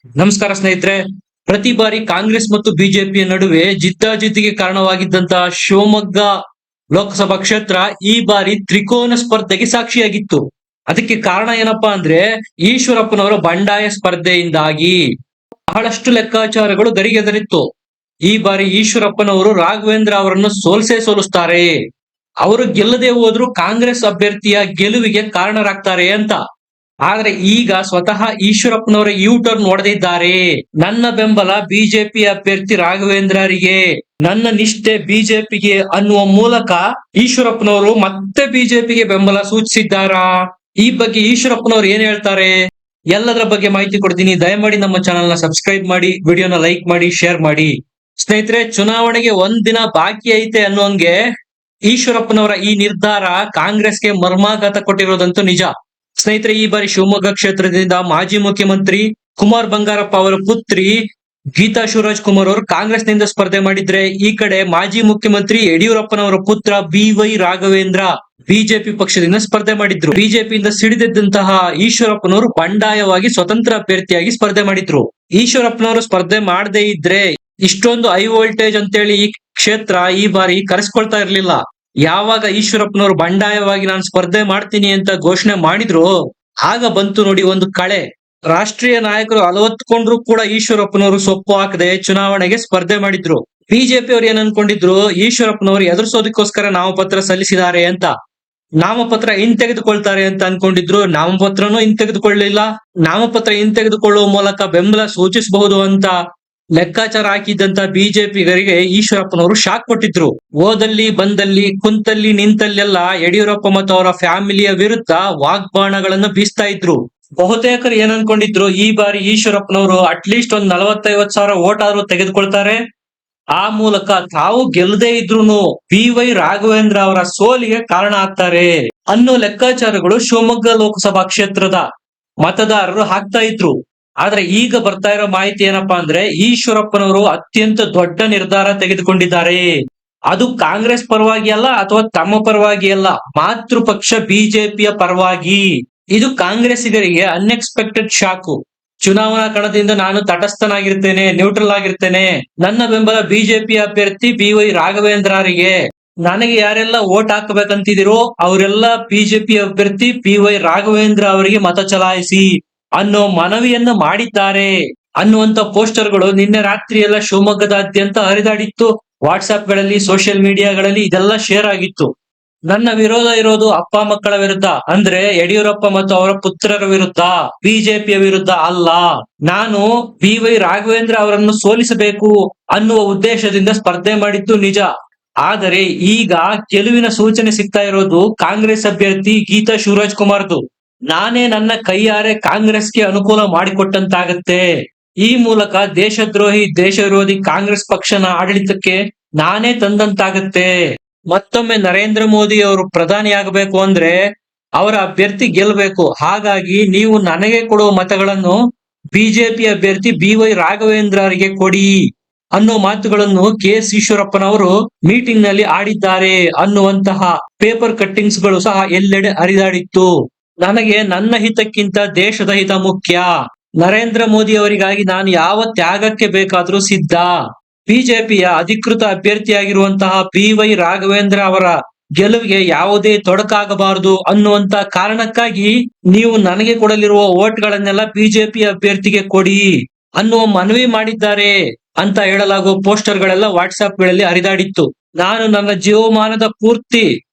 ನಮಸ್ಕಾರ ಸ್ನೇಹಿತರೆ. ಪ್ರತಿ ಬಾರಿ ಕಾಂಗ್ರೆಸ್ ಮತ್ತು ಬಿಜೆಪಿಯ ನಡುವೆ ಜಿದ್ದಾಜಿದ್ದಿಗೆ ಕಾರಣವಾಗಿದ್ದಂತಹ ಶಿವಮೊಗ್ಗ ಲೋಕಸಭಾ ಕ್ಷೇತ್ರ ಈ ಬಾರಿ ತ್ರಿಕೋನ ಸ್ಪರ್ಧೆಗೆ ಸಾಕ್ಷಿಯಾಗಿತ್ತು. ಅದಕ್ಕೆ ಕಾರಣ ಏನಪ್ಪಾ ಅಂದ್ರೆ ಈಶ್ವರಪ್ಪನವರ ಬಂಡಾಯ ಸ್ಪರ್ಧೆಯಿಂದಾಗಿ ಬಹಳಷ್ಟು ಲೆಕ್ಕಾಚಾರಗಳು ಗರಿಗೆದರಿತ್ತು. ಈ ಬಾರಿ ಈಶ್ವರಪ್ಪನವರು ರಾಘವೇಂದ್ರ ಅವರನ್ನು ಸೋಲಿಸ್ತಾರೆ. ಅವರು ಗೆಲ್ಲದೆ ಹೋದ್ರು ಕಾಂಗ್ರೆಸ್ ಅಭ್ಯರ್ಥಿಯ ಗೆಲುವಿಗೆ ಕಾರಣರಾಗ್ತಾರೆ ಅಂತ. ಆದ್ರೆ ಈಗ ಸ್ವತಃ ಈಶ್ವರಪ್ಪನವರ ಯೂ ಟರ್ನ್ ಹೊಡೆದಿದ್ದಾರೆ. ನನ್ನ ಬೆಂಬಲ ಬಿಜೆಪಿ ಅಭ್ಯರ್ಥಿ ರಾಘವೇಂದ್ರರಿಗೆ, ನನ್ನ ನಿಷ್ಠೆ ಬಿಜೆಪಿಗೆ ಅನ್ನುವ ಮೂಲಕ ಈಶ್ವರಪ್ಪನವರು ಮತ್ತೆ ಬಿಜೆಪಿಗೆ ಬೆಂಬಲ ಸೂಚಿಸಿದ್ದಾರಾ? ಈ ಬಗ್ಗೆ ಈಶ್ವರಪ್ಪನವರು ಏನ್ ಹೇಳ್ತಾರೆ? ಎಲ್ಲದರ ಬಗ್ಗೆ ಮಾಹಿತಿ ಕೊಡ್ತೀನಿ. ದಯಮಾಡಿ ನಮ್ಮ ಚಾನೆಲ್ ನ ಸಬ್ಸ್ಕ್ರೈಬ್ ಮಾಡಿ, ವಿಡಿಯೋನ ಲೈಕ್ ಮಾಡಿ, ಶೇರ್ ಮಾಡಿ. ಸ್ನೇಹಿತರೆ, ಚುನಾವಣೆಗೆ ಒಂದ್ ದಿನ ಬಾಕಿ ಐತೆ ಅನ್ನುವಂಗೆ ಈಶ್ವರಪ್ಪನವರ ಈ ನಿರ್ಧಾರ ಕಾಂಗ್ರೆಸ್ಗೆ ಮರ್ಮಾಘಾತ ಕೊಟ್ಟಿರೋದಂತೂ ನಿಜ. ಸ್ನೇಹಿತರೆ, ಈ ಬಾರಿ ಶಿವಮೊಗ್ಗ ಕ್ಷೇತ್ರದಿಂದ ಮಾಜಿ ಮುಖ್ಯಮಂತ್ರಿ ಕುಮಾರ್ ಬಂಗಾರಪ್ಪ ಅವರ ಪುತ್ರಿ ಗೀತಾ ಶಿವರಾಜ್ ಕುಮಾರ್ ಅವರು ಕಾಂಗ್ರೆಸ್ನಿಂದ ಸ್ಪರ್ಧೆ ಮಾಡಿದ್ರೆ, ಈ ಕಡೆ ಮಾಜಿ ಮುಖ್ಯಮಂತ್ರಿ ಯಡಿಯೂರಪ್ಪನವರ ಪುತ್ರ ಬಿ.ವೈ. ರಾಘವೇಂದ್ರ ಬಿಜೆಪಿ ಪಕ್ಷದಿಂದ ಸ್ಪರ್ಧೆ ಮಾಡಿದ್ರು. ಬಿಜೆಪಿಯಿಂದ ಸಿಡಿದಿದ್ದಂತಹ ಈಶ್ವರಪ್ಪನವರು ಬಂಡಾಯವಾಗಿ ಸ್ವತಂತ್ರ ಅಭ್ಯರ್ಥಿಯಾಗಿ ಸ್ಪರ್ಧೆ ಮಾಡಿದ್ರು. ಈಶ್ವರಪ್ಪನವರು ಸ್ಪರ್ಧೆ ಮಾಡದೇ ಇದ್ರೆ ಇಷ್ಟೊಂದು ಹೈ ವೋಲ್ಟೇಜ್ ಅಂತೇಳಿ ಈ ಕ್ಷೇತ್ರ ಈ ಬಾರಿ ಕರೆಸ್ಕೊಳ್ತಾ ಇರ್ಲಿಲ್ಲ. ಯಾವಾಗ ಈಶ್ವರಪ್ಪನವರು ಬಂಡಾಯವಾಗಿ ನಾನು ಸ್ಪರ್ಧೆ ಮಾಡ್ತೀನಿ ಅಂತ ಘೋಷಣೆ ಮಾಡಿದ್ರು, ಆಗ ಬಂತು ನೋಡಿ ಒಂದು ಕಳೆ. ರಾಷ್ಟ್ರೀಯ ನಾಯಕರು ಅಲವತ್ಕೊಂಡ್ರು ಕೂಡ ಈಶ್ವರಪ್ಪನವರು ಸೊಪ್ಪು ಹಾಕದೆ ಚುನಾವಣೆಗೆ ಸ್ಪರ್ಧೆ ಮಾಡಿದ್ರು. ಬಿಜೆಪಿ ಅವ್ರು ಏನ್ ಅನ್ಕೊಂಡಿದ್ರು, ಈಶ್ವರಪ್ಪನವರು ಎದುರಿಸೋದಕ್ಕೋಸ್ಕರ ನಾಮಪತ್ರ ಸಲ್ಲಿಸಿದ್ದಾರೆ ಅಂತ, ನಾಮಪತ್ರ ಹಿಂತೆಗೆದುಕೊಳ್ತಾರೆ ಅಂತ ಅನ್ಕೊಂಡಿದ್ರು. ನಾಮಪತ್ರನೂ ಹಿಂತೆಗೆದುಕೊಳ್ಳಲಿಲ್ಲ. ನಾಮಪತ್ರ ಹಿಂತೆಗೆದುಕೊಳ್ಳುವ ಮೂಲಕ ಬೆಂಬಲ ಸೂಚಿಸಬಹುದು ಅಂತ ಲೆಕ್ಕಾಚಾರ ಹಾಕಿದ್ದಂತ ಬಿಜೆಪಿಗರಿಗೆ ಈಶ್ವರಪ್ಪನವರು ಶಾಕ್ ಕೊಟ್ಟಿದ್ರು. ಓದಲ್ಲಿ ಬಂದಲ್ಲಿ ಕುಂತಲ್ಲಿ ನಿಂತಲ್ಲೆಲ್ಲ ಯಡಿಯೂರಪ್ಪ ಮತ್ತು ಅವರ ಫ್ಯಾಮಿಲಿಯ ವಿರುದ್ಧ ವಾಗ್ಬಾಣಗಳನ್ನು ಬೀಸ್ತಾ ಇದ್ರು. ಬಹುತೇಕರು ಏನ್ ಅನ್ಕೊಂಡಿದ್ರು, ಈ ಬಾರಿ ಈಶ್ವರಪ್ಪನವರು ಅಟ್ಲೀಸ್ಟ್ ಒಂದ್ 40-50 ಸಾವಿರ ಓಟ್ ಆದ್ರೂ ತೆಗೆದುಕೊಳ್ತಾರೆ, ಆ ಮೂಲಕ ತಾವು ಗೆಲ್ಲದೇ ಇದ್ರು ಬಿ.ವೈ. ರಾಘವೇಂದ್ರ ಅವರ ಸೋಲಿಗೆ ಕಾರಣ ಆಗ್ತಾರೆ ಅನ್ನೋ ಲೆಕ್ಕಾಚಾರಗಳು ಶಿವಮೊಗ್ಗ ಲೋಕಸಭಾ ಕ್ಷೇತ್ರದ ಮತದಾರರು ಹಾಕ್ತಾ ಇದ್ರು. ಆದ್ರೆ ಈಗ ಬರ್ತಾ ಇರೋ ಮಾಹಿತಿ ಏನಪ್ಪಾ ಅಂದ್ರೆ, ಈಶ್ವರಪ್ಪನವರು ಅತ್ಯಂತ ದೊಡ್ಡ ನಿರ್ಧಾರ ತೆಗೆದುಕೊಂಡಿದ್ದಾರೆ. ಅದು ಕಾಂಗ್ರೆಸ್ ಪರವಾಗಿ ಅಲ್ಲ ಅಥವಾ ತಮ್ಮ ಪರವಾಗಿ ಅಲ್ಲ, ಮಾತೃ ಪಕ್ಷ ಬಿಜೆಪಿಯ ಪರವಾಗಿ. ಇದು ಕಾಂಗ್ರೆಸ್ಸಿಗರಿಗೆ ಅನ್ಎಕ್ಸ್ಪೆಕ್ಟೆಡ್ ಶಾಕು. ಚುನಾವಣಾ ಕಣದಿಂದ ನಾನು ತಟಸ್ಥನಾಗಿರ್ತೇನೆ, ನ್ಯೂಟ್ರಲ್ ಆಗಿರ್ತೇನೆ, ನನ್ನ ಬೆಂಬಲ ಬಿಜೆಪಿ ಅಭ್ಯರ್ಥಿ ಬಿ.ವೈ. ರಾಘವೇಂದ್ರರಿಗೆ, ನನಗೆ ಯಾರೆಲ್ಲ ವೋಟ್ ಹಾಕಬೇಕಂತಿದಿರೋ ಅವರೆಲ್ಲ ಬಿಜೆಪಿ ಅಭ್ಯರ್ಥಿ ಬಿ.ವೈ. ರಾಘವೇಂದ್ರ ಅವರಿಗೆ ಮತ ಚಲಾಯಿಸಿ ಅನ್ನೋ ಮನವಿಯನ್ನು ಮಾಡಿದ್ದಾರೆ ಅನ್ನುವಂತ ಪೋಸ್ಟರ್ಗಳು ನಿನ್ನೆ ರಾತ್ರಿ ಎಲ್ಲ ಶಿವಮೊಗ್ಗದಾದ್ಯಂತ ಹರಿದಾಡಿತ್ತು. ವಾಟ್ಸ್ಆಪ್ ಗಳಲ್ಲಿ, ಸೋಷಿಯಲ್ ಮೀಡಿಯಾಗಳಲ್ಲಿ ಇದೆಲ್ಲ ಶೇರ್ ಆಗಿತ್ತು. ನನ್ನ ವಿರೋಧ ಇರೋದು ಅಪ್ಪ ಮಕ್ಕಳ ವಿರುದ್ಧ, ಅಂದ್ರೆ ಯಡಿಯೂರಪ್ಪ ಮತ್ತು ಅವರ ಪುತ್ರರ ವಿರುದ್ಧ, ಬಿಜೆಪಿಯ ವಿರುದ್ಧ ಅಲ್ಲ. ನಾನು ಬಿ.ವೈ. ರಾಘವೇಂದ್ರ ಅವರನ್ನು ಸೋಲಿಸಬೇಕು ಅನ್ನುವ ಉದ್ದೇಶದಿಂದ ಸ್ಪರ್ಧೆ ಮಾಡಿದ್ದು ನಿಜ. ಆದರೆ ಈಗ ಗೆಲುವಿನ ಸೂಚನೆ ಸಿಗ್ತಾ ಇರೋದು ಕಾಂಗ್ರೆಸ್ ಅಭ್ಯರ್ಥಿ ಗೀತಾ ಶಿವರಾಜ್ ಕುಮಾರ್ದು. ನಾನೇ ನನ್ನ ಕೈಯಾರೆ ಕಾಂಗ್ರೆಸ್ಗೆ ಅನುಕೂಲ ಮಾಡಿಕೊಟ್ಟಂತಾಗತ್ತೆ. ಈ ಮೂಲಕ ದೇಶದ್ರೋಹಿ, ದೇಶ ವಿರೋಧಿ ಕಾಂಗ್ರೆಸ್ ಪಕ್ಷನ ಆಡಳಿತಕ್ಕೆ ನಾನೇ ತಂದಂತಾಗತ್ತೆ. ಮತ್ತೊಮ್ಮೆ ನರೇಂದ್ರ ಮೋದಿ ಅವರು ಪ್ರಧಾನಿ ಆಗಬೇಕು ಅಂದ್ರೆ ಅವರ ಅಭ್ಯರ್ಥಿ ಗೆಲ್ಲಬೇಕು. ಹಾಗಾಗಿ ನೀವು ನನಗೆ ಕೊಡುವ ಮತಗಳನ್ನು ಬಿಜೆಪಿ ಅಭ್ಯರ್ಥಿ ಬಿ.ವೈ. ರಾಘವೇಂದ್ರರಿಗೆ ಕೊಡಿ ಅನ್ನೋ ಮಾತುಗಳನ್ನು ಕೆ.ಎಸ್. ಈಶ್ವರಪ್ಪನವರು ಮೀಟಿಂಗ್ ನಲ್ಲಿ ಆಡಿದ್ದಾರೆ ಅನ್ನುವಂತಹ ಪೇಪರ್ ಕಟ್ಟಿಂಗ್ಸ್ ಗಳು ಸಹ ಎಲ್ಲೆಡೆ ಹರಿದಾಡಿತ್ತು. ನನಗೆ ನನ್ನ ಹಿತಕ್ಕಿಂತ ದೇಶದ ಹಿತ ಮುಖ್ಯ. ನರೇಂದ್ರ ಮೋದಿ ಅವರಿಗಾಗಿ ನಾನು ಯಾವ ತ್ಯಾಗಕ್ಕೆ ಬೇಕಾದ್ರೂ ಸಿದ್ಧ. ಬಿಜೆಪಿಯ ಅಧಿಕೃತ ಅಭ್ಯರ್ಥಿಯಾಗಿರುವಂತಹ ಬಿ.ವೈ. ರಾಘವೇಂದ್ರ ಅವರ ಗೆಲುವಿಗೆ ಯಾವುದೇ ತೊಡಕಾಗಬಾರದು ಅನ್ನುವಂತ ಕಾರಣಕ್ಕಾಗಿ ನೀವು ನನಗೆ ಕೊಡಲಿರುವ ಓಟ್ಗಳನ್ನೆಲ್ಲ ಬಿಜೆಪಿ ಅಭ್ಯರ್ಥಿಗೆ ಕೊಡಿ ಅನ್ನುವ ಮನವಿ ಮಾಡಿದ್ದಾರೆ ಅಂತ ಹೇಳಲಾಗುವ ಪೋಸ್ಟರ್ ಗಳೆಲ್ಲ ವಾಟ್ಸ್ಆಪ್ ಗಳಲ್ಲಿ ಹರಿದಾಡಿತ್ತು. ನಾನು ನನ್ನ ಜೀವಮಾನದ ಪೂರ್ತಿ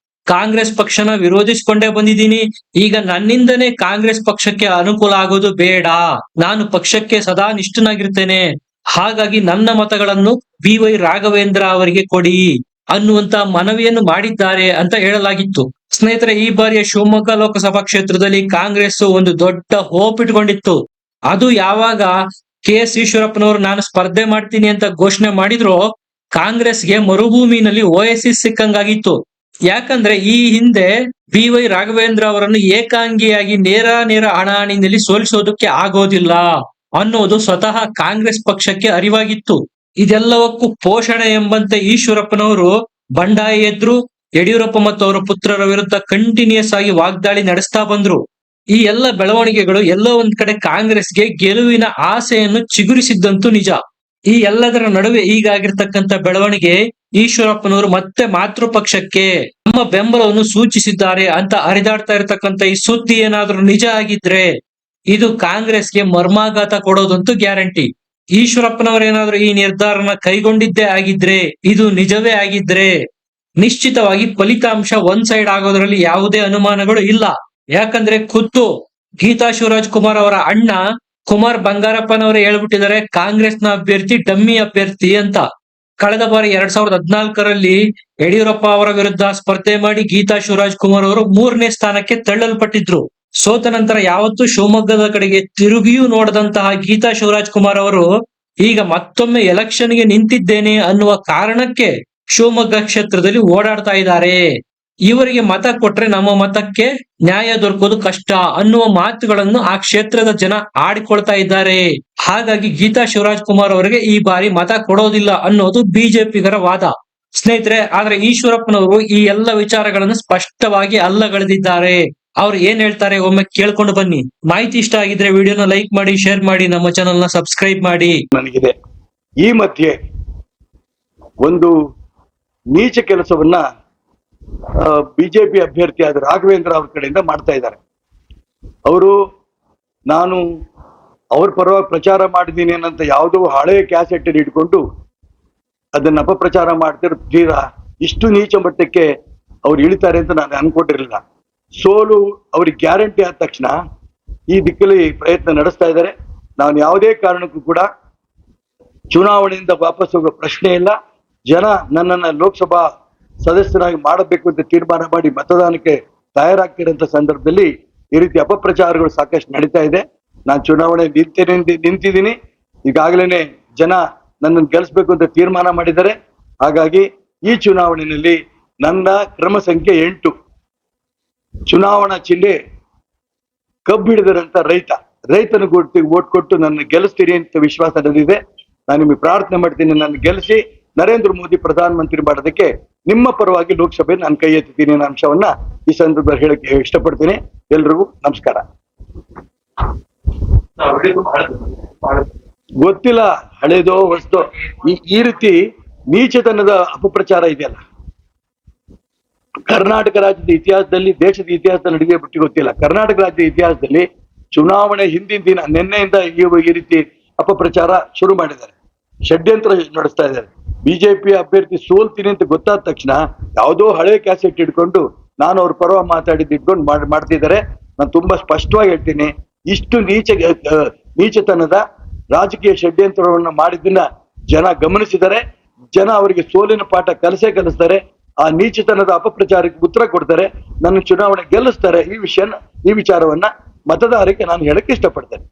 ಕಾಂಗ್ರೆಸ್ ಪಕ್ಷನ ವಿರೋಧಿಸಿಕೊಂಡೇ ಬಂದಿದ್ದೀನಿ. ಈಗ ನನ್ನಿಂದನೇ ಕಾಂಗ್ರೆಸ್ ಪಕ್ಷಕ್ಕೆ ಅನುಕೂಲ ಆಗೋದು ಬೇಡ. ನಾನು ಪಕ್ಷಕ್ಕೆ ಸದಾ ನಿಷ್ಠನಾಗಿರ್ತೇನೆ. ಹಾಗಾಗಿ ನನ್ನ ಮತಗಳನ್ನು ಬಿ.ವೈ. ರಾಘವೇಂದ್ರ ಅವರಿಗೆ ಕೊಡಿ ಅನ್ನುವಂತ ಮನವಿಯನ್ನು ಮಾಡಿದ್ದಾರೆ ಅಂತ ಹೇಳಲಾಗಿತ್ತು. ಸ್ನೇಹಿತರೆ, ಈ ಬಾರಿಯ ಶಿವಮೊಗ್ಗ ಲೋಕಸಭಾ ಕ್ಷೇತ್ರದಲ್ಲಿ ಕಾಂಗ್ರೆಸ್ ಒಂದು ದೊಡ್ಡ ಹೋಪ್ ಇಟ್ಕೊಂಡಿತ್ತು. ಅದು ಯಾವಾಗ ಕೆ.ಎಸ್. ಈಶ್ವರಪ್ಪನವರು ನಾನು ಸ್ಪರ್ಧೆ ಮಾಡ್ತೀನಿ ಅಂತ ಘೋಷಣೆ ಮಾಡಿದ್ರು, ಕಾಂಗ್ರೆಸ್ಗೆ ಮರುಭೂಮಿನಲ್ಲಿ ಓಯಸಿಸ್ ಸಿಕ್ಕಂಗಾಗಿತ್ತು. ಯಾಕಂದ್ರೆ ಈ ಹಿಂದೆ ಬಿ.ವೈ. ರಾಘವೇಂದ್ರ ಅವರನ್ನು ಏಕಾಂಗಿಯಾಗಿ ನೇರ ಹಣಾಹಣಿನಲ್ಲಿ ಸೋಲಿಸೋದಕ್ಕೆ ಆಗೋದಿಲ್ಲ ಅನ್ನೋದು ಸ್ವತಃ ಕಾಂಗ್ರೆಸ್ ಪಕ್ಷಕ್ಕೆ ಅರಿವಾಗಿತ್ತು. ಇದೆಲ್ಲವಕ್ಕೂ ಪೋಷಣೆ ಎಂಬಂತೆ ಈಶ್ವರಪ್ಪನವರು ಬಂಡಾಯ ಎದ್ರು ಯಡಿಯೂರಪ್ಪ ಮತ್ತು ಅವರ ಪುತ್ರರ ವಿರುದ್ಧ ಕಂಟಿನ್ಯೂಸ್ ಆಗಿ ವಾಗ್ದಾಳಿ ನಡೆಸ್ತಾ ಬಂದ್ರು. ಈ ಎಲ್ಲ ಬೆಳವಣಿಗೆಗಳು ಎಲ್ಲೋ ಒಂದ್ ಕಡೆ ಕಾಂಗ್ರೆಸ್ಗೆ ಗೆಲುವಿನ ಆಸೆಯನ್ನು ಚಿಗುರಿಸಿದ್ದಂತೂ ನಿಜ. ಈ ಎಲ್ಲದರ ನಡುವೆ ಈಗಾಗಿರ್ತಕ್ಕಂಥ ಬೆಳವಣಿಗೆ ಈಶ್ವರಪ್ಪನವರು ಮತ್ತೆ ಮಾತೃ ಪಕ್ಷಕ್ಕೆ ನಮ್ಮ ಬೆಂಬಲವನ್ನು ಸೂಚಿಸಿದ್ದಾರೆ ಅಂತ ಹರಿದಾಡ್ತಾ ಇರತಕ್ಕಂಥ ಈ ಸುದ್ದಿ ಏನಾದ್ರೂ ನಿಜ ಆಗಿದ್ರೆ ಇದು ಕಾಂಗ್ರೆಸ್ಗೆ ಮರ್ಮಾಘಾತ ಕೊಡೋದಂತೂ ಗ್ಯಾರಂಟಿ. ಈಶ್ವರಪ್ಪನವರೇನಾದ್ರೂ ಈ ನಿರ್ಧಾರನ ಕೈಗೊಂಡಿದ್ದೇ ಆಗಿದ್ರೆ, ಇದು ನಿಜವೇ ಆಗಿದ್ರೆ ನಿಶ್ಚಿತವಾಗಿ ಫಲಿತಾಂಶ ಒಂದ್ ಸೈಡ್ ಆಗೋದ್ರಲ್ಲಿ ಯಾವುದೇ ಅನುಮಾನಗಳು ಇಲ್ಲ. ಯಾಕಂದ್ರೆ ಖುದ್ದು ಗೀತಾ ಶಿವರಾಜ್ ಕುಮಾರ್ ಅವರ ಅಣ್ಣ ಕುಮಾರ್ ಬಂಗಾರಪ್ಪನವರೇ ಹೇಳ್ಬಿಟ್ಟಿದ್ದಾರೆ ಕಾಂಗ್ರೆಸ್ನ ಅಭ್ಯರ್ಥಿ ಡಮ್ಮಿ ಅಭ್ಯರ್ಥಿ ಅಂತ. ಕಳೆದ ಬಾರಿ 2014ರಲ್ಲಿ ಯಡಿಯೂರಪ್ಪ ಅವರ ವಿರುದ್ಧ ಸ್ಪರ್ಧೆ ಮಾಡಿ ಗೀತಾ ಶಿವರಾಜ್ ಕುಮಾರ್ ಅವರು 3ನೇ ಸ್ಥಾನಕ್ಕೆ ತಳ್ಳಲ್ಪಟ್ಟಿದ್ರು. ಸೋತ ನಂತರ ಯಾವತ್ತೂ ಶಿವಮೊಗ್ಗದ ಕಡೆಗೆ ತಿರುಗಿಯೂ ನೋಡದಂತಹ ಗೀತಾ ಶಿವರಾಜ್ ಕುಮಾರ್ ಅವರು ಈಗ ಮತ್ತೊಮ್ಮೆ ಎಲೆಕ್ಷನ್ಗೆ ನಿಂತಿದ್ದೇನೆ ಅನ್ನುವ ಕಾರಣಕ್ಕೆ ಶಿವಮೊಗ್ಗ ಕ್ಷೇತ್ರದಲ್ಲಿ ಓಡಾಡ್ತಾ ಇದ್ದಾರೆ. ಇವರಿಗೆ ಮತ ಕೊಟ್ರೆ ನಮ್ಮ ಮತಕ್ಕೆ ನ್ಯಾಯ ದೊರಕೋದು ಕಷ್ಟ ಅನ್ನುವ ಮಾತುಗಳನ್ನು ಆ ಕ್ಷೇತ್ರದ ಜನ ಆಡಿಕೊಳ್ತಾ ಇದ್ದಾರೆ. ಹಾಗಾಗಿ ಗೀತಾ ಶಿವರಾಜ್ ಕುಮಾರ್ ಅವರಿಗೆ ಈ ಬಾರಿ ಮತ ಕೊಡೋದಿಲ್ಲ ಅನ್ನೋದು ಬಿಜೆಪಿಗರ ವಾದ. ಸ್ನೇಹಿತರೆ, ಆದ್ರೆ ಈಶ್ವರಪ್ಪನವರು ಈ ಎಲ್ಲ ವಿಚಾರಗಳನ್ನು ಸ್ಪಷ್ಟವಾಗಿ ಅಲ್ಲಗಳೆದಿದ್ದಾರೆ. ಅವ್ರು ಏನ್ ಹೇಳ್ತಾರೆ ಒಮ್ಮೆ ಕೇಳ್ಕೊಂಡು ಬನ್ನಿ. ಮಾಹಿತಿ ಇಷ್ಟ ಆಗಿದ್ರೆ ವಿಡಿಯೋನ ಲೈಕ್ ಮಾಡಿ, ಶೇರ್ ಮಾಡಿ, ನಮ್ಮ ಚಾನೆಲ್ ನ ಸಬ್ಸ್ಕ್ರೈಬ್ ಮಾಡಿ. ನನಗಿದೆ ಈ ಮಧ್ಯೆ ಒಂದು ನೀಚ ಕೆಲಸವನ್ನ ಬಿಜೆಪಿ ಅಭ್ಯರ್ಥಿಯಾದ ರಾಘವೇಂದ್ರ ಅವ್ರ ಕಡೆಯಿಂದ ಮಾಡ್ತಾ ಇದ್ದಾರೆ. ಅವರು ನಾನು ಅವ್ರ ಪರವಾಗಿ ಪ್ರಚಾರ ಮಾಡಿದ್ದೀನಿ ಅನ್ನಂತ ಯಾವುದೋ ಹಳೆ ಕ್ಯಾಸೆಟ್ ಇಟ್ಕೊಂಡು ಅದನ್ನ ಅಪಪ್ರಚಾರ ಮಾಡ್ತಿರ್ತೀರಾ. ಇಷ್ಟು ನೀಚ ಮಟ್ಟಕ್ಕೆ ಅವ್ರು ಇಳಿತಾರೆ ಅಂತ ನಾನು ಅನ್ಕೊಂಡಿರ್ಲಿಲ್ಲ. ಸೋಲು ಅವ್ರಿಗೆ ಗ್ಯಾರಂಟಿ ಆದ ತಕ್ಷಣ ಈ ದಿಕ್ಕಲ್ಲಿ ಪ್ರಯತ್ನ ನಡೆಸ್ತಾ ಇದ್ದಾರೆ. ನಾನು ಯಾವುದೇ ಕಾರಣಕ್ಕೂ ಕೂಡ ಚುನಾವಣೆಯಿಂದ ವಾಪಸ್ ಹೋಗೋ ಪ್ರಶ್ನೆ ಇಲ್ಲ. ಜನ ನನ್ನನ್ನ ಲೋಕಸಭಾ ಸದಸ್ಯರಾಗಿ ಮಾಡಬೇಕು ಅಂತ ತೀರ್ಮಾನ ಮಾಡಿ ಮತದಾನಕ್ಕೆ ತಯಾರಾಗ್ತಿರೋಂಥ ಸಂದರ್ಭದಲ್ಲಿ ಈ ರೀತಿ ಅಪಪ್ರಚಾರಗಳು ಸಾಕಷ್ಟು ನಡೀತಾ ಇದೆ. ನಾನು ಚುನಾವಣೆ ನಿಂತಿದ್ದೀನಿ. ಈಗಾಗಲೇ ಜನ ನನ್ನನ್ನು ಗೆಲ್ಲಿಸ್ಬೇಕು ಅಂತ ತೀರ್ಮಾನ ಮಾಡಿದ್ದಾರೆ. ಹಾಗಾಗಿ ಈ ಚುನಾವಣೆಯಲ್ಲಿ ನನ್ನ ಕ್ರಮ ಸಂಖ್ಯೆ 8. ಚುನಾವಣಾ ಚಿಹ್ನೆ ಕಬ್ಬು ಹಿಡಿದರಂತ ರೈತನ ಓಟ್ ಕೊಟ್ಟು ನನ್ನ ಗೆಲ್ಲಿಸ್ತೀರಿ ಅಂತ ವಿಶ್ವಾಸ ನಡೆದಿದೆ. ನಾನು ನಿಮಗೆ ಪ್ರಾರ್ಥನೆ ಮಾಡ್ತೀನಿ, ನನ್ನ ಗೆಲ್ಲಿಸಿ ನರೇಂದ್ರ ಮೋದಿ ಪ್ರಧಾನಮಂತ್ರಿ ಮಾಡೋದಕ್ಕೆ ನಿಮ್ಮ ಪರವಾಗಿ ಲೋಕಸಭೆ ನಾನು ಕೈ ಎತ್ತಿದ್ದೀನಿ ಅನ್ನೋ ಅಂಶವನ್ನ ಈ ಸಂದರ್ಭದಲ್ಲಿ ಹೇಳಕ್ಕೆ ಇಷ್ಟಪಡ್ತೀನಿ. ಎಲ್ರಿಗೂ ನಮಸ್ಕಾರ. ಗೊತ್ತಿಲ್ಲ ಹಳೇದೋ ಹೊಸದೋ, ಈ ರೀತಿ ನೀಚತನದ ಅಪಪ್ರಚಾರ ಇದೆಯಲ್ಲ, ಕರ್ನಾಟಕ ರಾಜ್ಯದ ಇತಿಹಾಸದಲ್ಲಿ, ದೇಶದ ಇತಿಹಾಸದಲ್ಲಿ ನಡೆದೇ ಬಿಟ್ಟು ಗೊತ್ತಿಲ್ಲ. ಕರ್ನಾಟಕ ರಾಜ್ಯದ ಇತಿಹಾಸದಲ್ಲಿ ಚುನಾವಣೆ ಹಿಂದಿನ ದಿನ ನಿನ್ನೆಯಿಂದ ಈ ರೀತಿ ಅಪಪ್ರಚಾರ ಶುರು ಮಾಡಿದ್ದಾರೆ, ಷಡ್ಯಂತ್ರ ನಡೆಸ್ತಾ ಇದ್ದಾರೆ. ಬಿಜೆಪಿ ಅಭ್ಯರ್ಥಿ ಸೋಲ್ತೀನಿ ಅಂತ ಗೊತ್ತಾದ ತಕ್ಷಣ ಯಾವುದೋ ಹಳೆ ಕ್ಯಾಸೆಟ್ ಇಟ್ಕೊಂಡು ನಾನು ಅವ್ರ ಪರವಾಗಿ ಮಾತಾಡಿದ್ದು ಇಟ್ಕೊಂಡು ಮಾಡ್ತಿದ್ದಾರೆ. ನಾನು ತುಂಬಾ ಸ್ಪಷ್ಟವಾಗಿ ಹೇಳ್ತೀನಿ, ಇಷ್ಟು ನೀಚತನದ ರಾಜಕೀಯ ಷಡ್ಯಂತ್ರವನ್ನ ಮಾಡಿದ್ದನ್ನ ಜನ ಗಮನಿಸಿದ್ದಾರೆ. ಜನ ಅವರಿಗೆ ಸೋಲಿನ ಪಾಠ ಕಲಿಸ್ತಾರೆ. ಆ ನೀಚತನದ ಅಪಪ್ರಚಾರಕ್ಕೆ ಉತ್ತರ ಕೊಡ್ತಾರೆ, ನನ್ನ ಚುನಾವಣೆ ಗೆಲ್ಲಿಸ್ತಾರೆ. ಈ ವಿಚಾರವನ್ನ ಮತದಾರರಿಗೆ ನಾನು ಹೇಳಕ್ಕೆ ಇಷ್ಟಪಡ್ತೇನೆ.